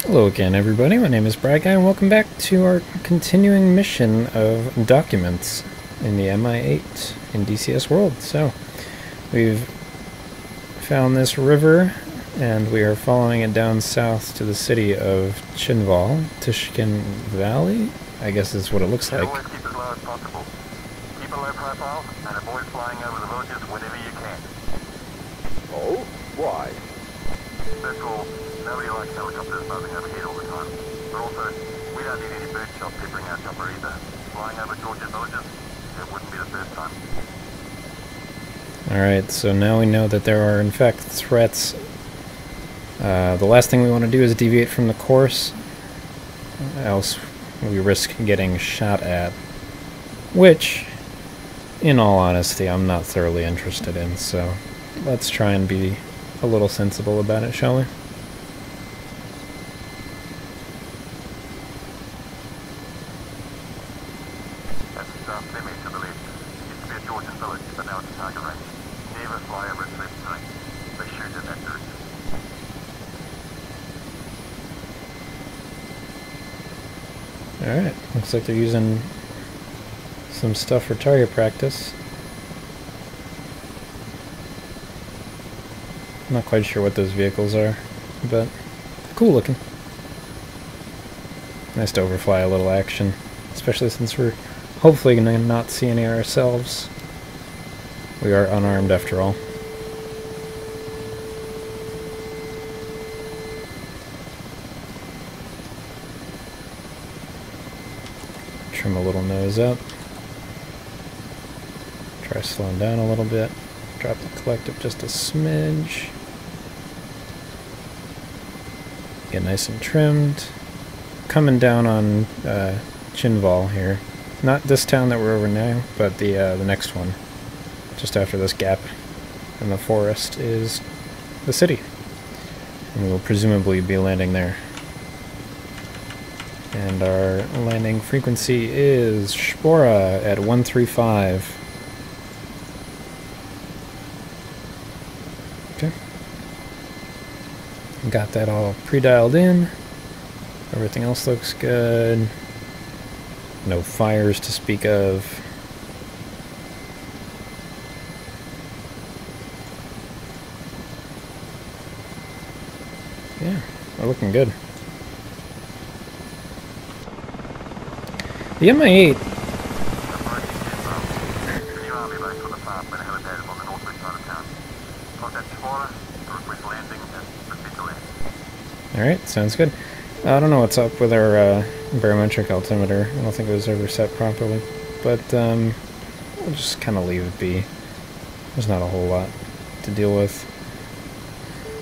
Hello again, everybody. My name is Brad Guy, and welcome back to our continuing mission of documents in the Mi-8 in DCS World. So, we've found this river, and we are following it down south to the city of Tishkin Valley, I guess is what it looks like. Always keep as low as possible. Keep a low profile and avoid flying over the villages whenever you can. Oh? Why? First of all, nobody likes helicopters buzzing overhead all the time. But also, we don't need any bird shot peppering our chopper either. Flying over Georgia's villages, it wouldn't be the first time. Alright, so now we know that there are in fact threats. The last thing we want to do is deviate from the course, else we risk getting shot at. Which, in all honesty, I'm not thoroughly interested in, so let's try and be a little sensible about it, shall we? That's Plymouth to the left. Used to be a Georgian village, but now it's a target range. Never fly over its left side. They shoot in that direction. Alright, looks like they're using some stuff for target practice. Not quite sure what those vehicles are, but cool looking. Nice to overfly a little action, especially since we're hopefully going to not see any ourselves. We are unarmed after all. Trim a little nose up. Try slowing down a little bit. Drop the collective just a smidge. Get nice and trimmed. Coming down on Chinval here. Not this town that we're over now, but the next one. Just after this gap in the forest is the city. And we will presumably be landing there. And our landing frequency is Spora at 135. Okay. Got that all pre-dialed in. Everything else looks good. No fires to speak of. Yeah, we're looking good. The Mi-8. New army base on the farm and a helipad on the northwest side of town. Contact Spora to request landing and proceed to land. Alright, sounds good. I don't know what's up with our barometric altimeter. I don't think it was ever set properly. But we'll just kind of leave it be. There's not a whole lot to deal with.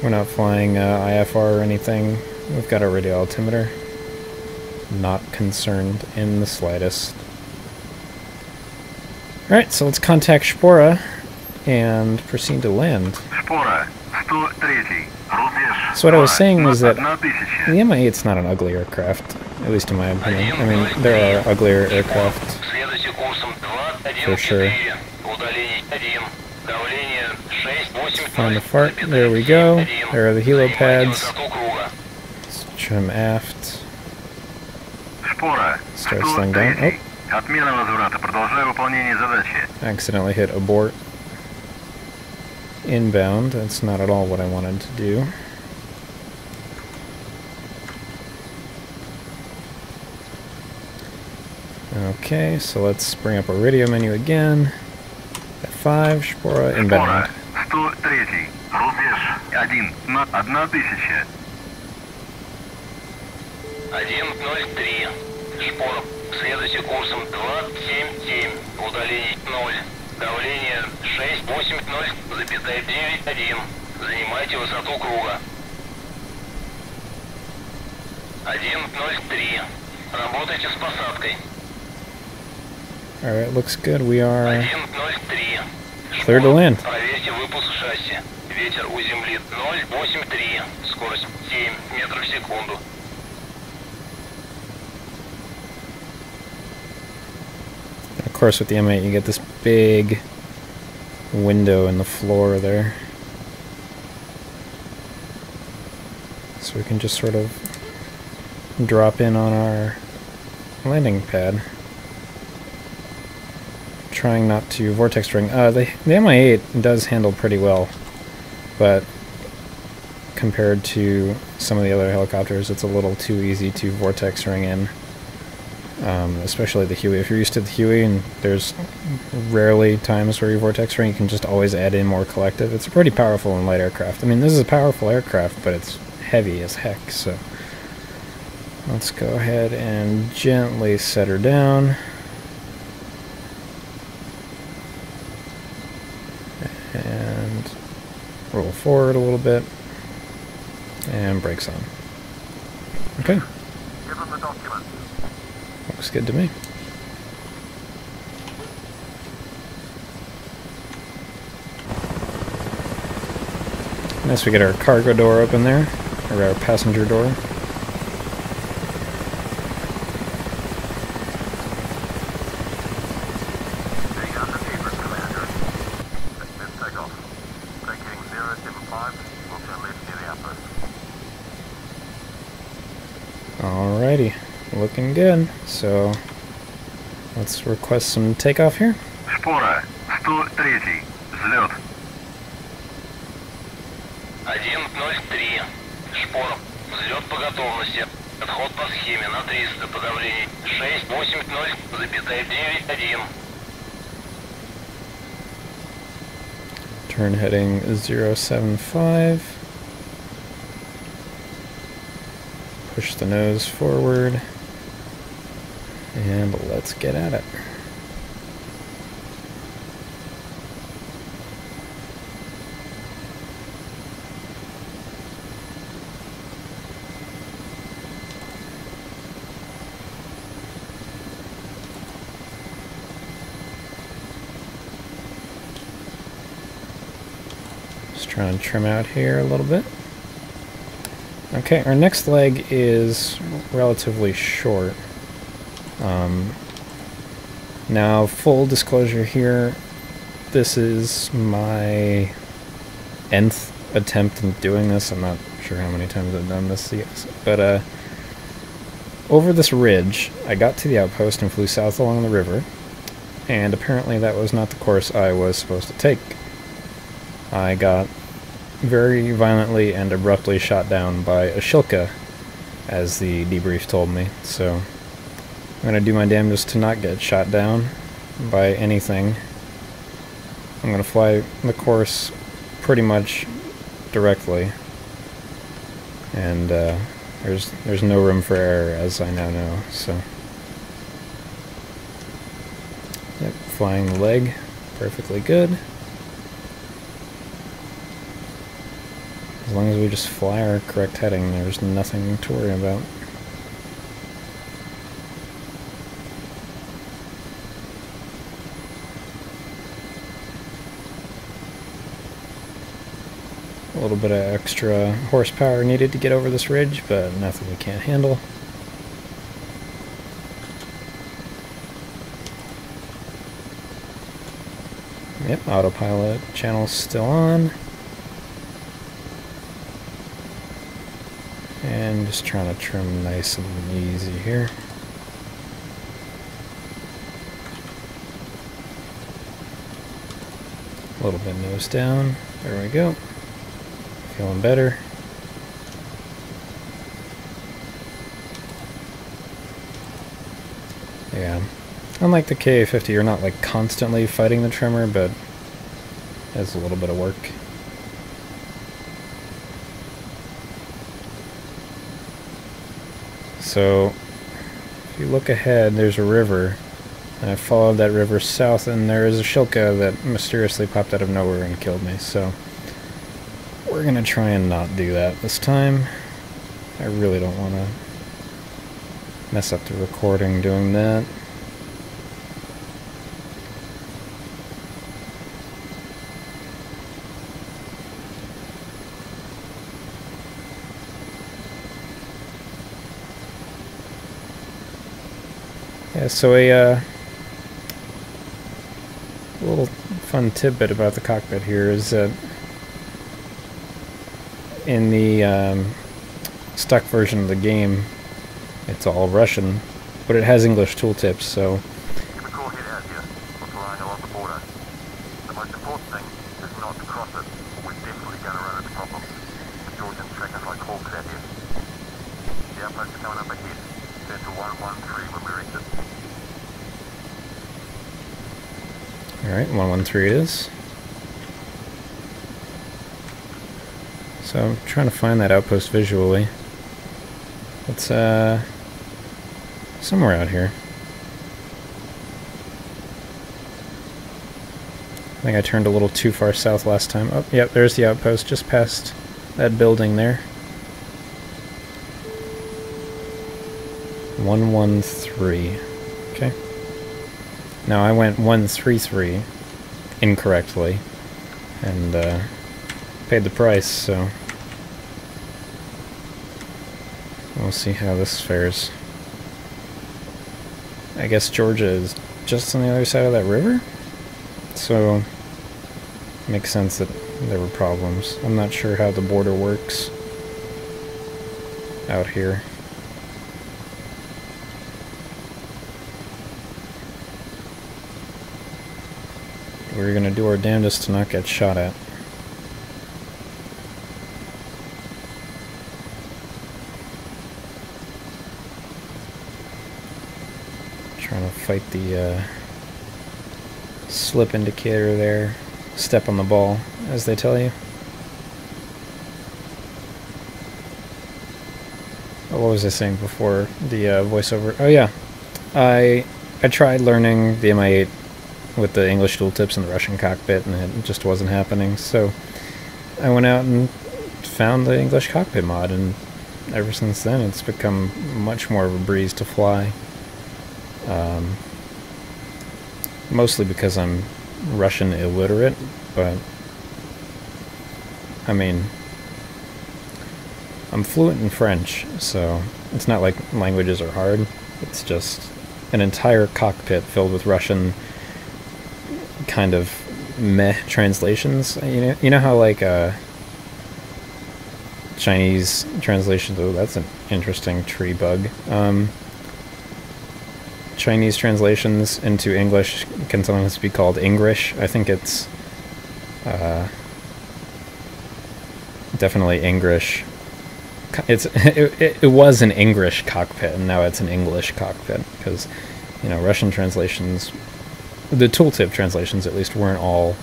We're not flying IFR or anything. We've got our radio altimeter. Not concerned in the slightest. Alright, so let's contact Spora and proceed to land. Spora, 103. So what I was saying was that the Mi-8's not an ugly aircraft, at least in my opinion. I mean, there are uglier aircraft, for sure. Find the fart, there we go. There are the helo pads. Let's trim aft. Start slowing down. Oh! Accidentally hit abort. Inbound, that's not at all what I wanted to do. Okay, so let's bring up our radio menu again. F5, Spora, inbound. 103. Рубеж 1000. 103. Шпор. Следуйте курсом 277. Удаление 0. Давление 680,91. Занимайте высоту круга. 103. Работайте с посадкой. Alright, looks good. We are 103. clear to land. Проверьте выпуск шасси. Ветер у земли 0,83. Скорость 7 метров в секунду. Of course, with the Mi-8, you get this big window in the floor there. So we can just sort of drop in on our landing pad. Trying not to vortex ring. The Mi-8 does handle pretty well, but compared to some of the other helicopters, it's a little too easy to vortex ring in. Especially the Huey. If you're used to the Huey and there's rarely times where you vortex ring, you can just always add in more collective. It's pretty powerful in light aircraft. I mean, this is a powerful aircraft, but it's heavy as heck, so let's go ahead and gently set her down. And roll forward a little bit. And brakes on. Okay. Give them the documents. Looks good to me. Nice, we get our cargo door open there, or our passenger door. The underkeepers, Commander. This takeoff. Taking 075. We'll turn left near the outpost. Alrighty, looking good. So let's request some takeoff here. Шпора, 103, взлет. 103. Шпор. Взлет по готовности. Отход по схеме на 300. Подавление 680,91. Turn heading 075. Push the nose forward. And let's get at it. Just trying to trim out here a little bit. Okay, our next leg is relatively short. Now, full disclosure here, this is my nth attempt in doing this. I'm not sure how many times I've done this, but over this ridge, I got to the outpost and flew south along the river, and apparently that was not the course I was supposed to take. I got very violently and abruptly shot down by a Shilka, as the debrief told me, so I'm going to do my damnedest to not get shot down by anything. I'm going to fly the course pretty much directly, and there's no room for error, as I now know, so yep, flying the leg perfectly good. As long as we just fly our correct heading, there's nothing to worry about. A little bit of extra horsepower needed to get over this ridge, but nothing we can't handle. Yep, autopilot channel's still on. And just trying to trim nice and easy here. A little bit nose down. There we go. Feeling better. Yeah. Unlike the Ka-50, you're not like constantly fighting the trimmer, but it's a little bit of work. So, if you look ahead, there's a river, and I followed that river south, and there is a Shilka that mysteriously popped out of nowhere and killed me, so we're going to try and not do that this time. I really don't want to mess up the recording doing that. Yeah, so a little fun tidbit about the cockpit here is that in the stock version of the game, it's all Russian, but it has English tooltips, so If we call head out here, we're flying along the border. The most important thing is not to cross it, or we're definitely going to run into problems. The Georgians track us like hawks out here. The outpost is coming up ahead. Set to 113 when we reach it. alright, 113 it is. So I'm trying to find that outpost visually. It's somewhere out here. I think I turned a little too far south last time. Oh, yep, there's the outpost just past that building there. 113. Okay. Now I went 133 incorrectly and paid the price, so we'll see how this fares. I guess Georgia is just on the other side of that river, so makes sense that there were problems. I'm not sure how the border works out here. We're gonna do our damnedest to not get shot at. Trying to fight the slip indicator there. Step on the ball, as they tell you. Oh, what was I saying before the voiceover? Oh yeah, I tried learning the Mi-8 with the English tooltips and the Russian cockpit, and it just wasn't happening. So I went out and found the English cockpit mod, and ever since then it's become much more of a breeze to fly. Mostly because I'm Russian illiterate, but I mean, I'm fluent in French, so it's not like languages are hard. It's just an entire cockpit filled with Russian kind of meh translations. You know how like Chinese translations, oh, that's an interesting tree bug. Chinese translations into English can sometimes be called English. I think it's definitely English. It was an English cockpit, and now it's an English cockpit, because, you know, Russian translations, the tooltip translations at least, weren't all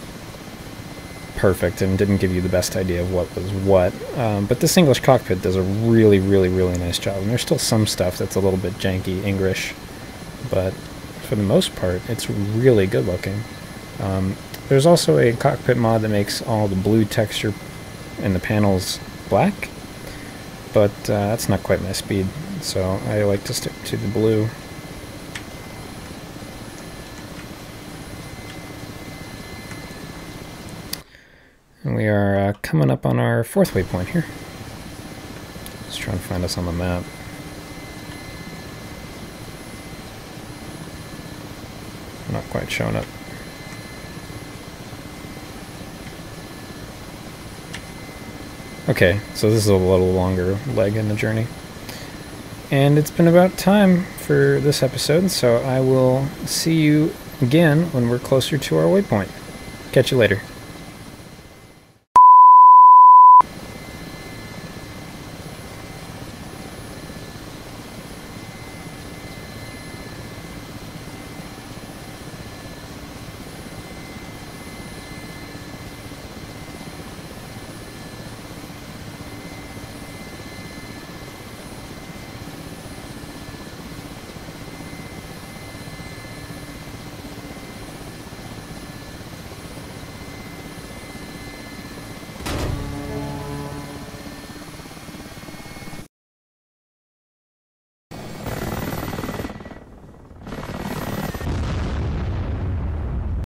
perfect and didn't give you the best idea of what was what. But this English cockpit does a really, really, really nice job. And there's still some stuff that's a little bit janky English, but for the most part, it's really good looking. There's also a cockpit mod that makes all the blue texture in the panels black, but that's not quite my speed, so I like to stick to the blue. And we are coming up on our 4th waypoint here. Just trying to find us on the map. Not quite showing up. Okay, so this is a little longer leg in the journey. And it's been about time for this episode, so I will see you again when we're closer to our waypoint. Catch you later.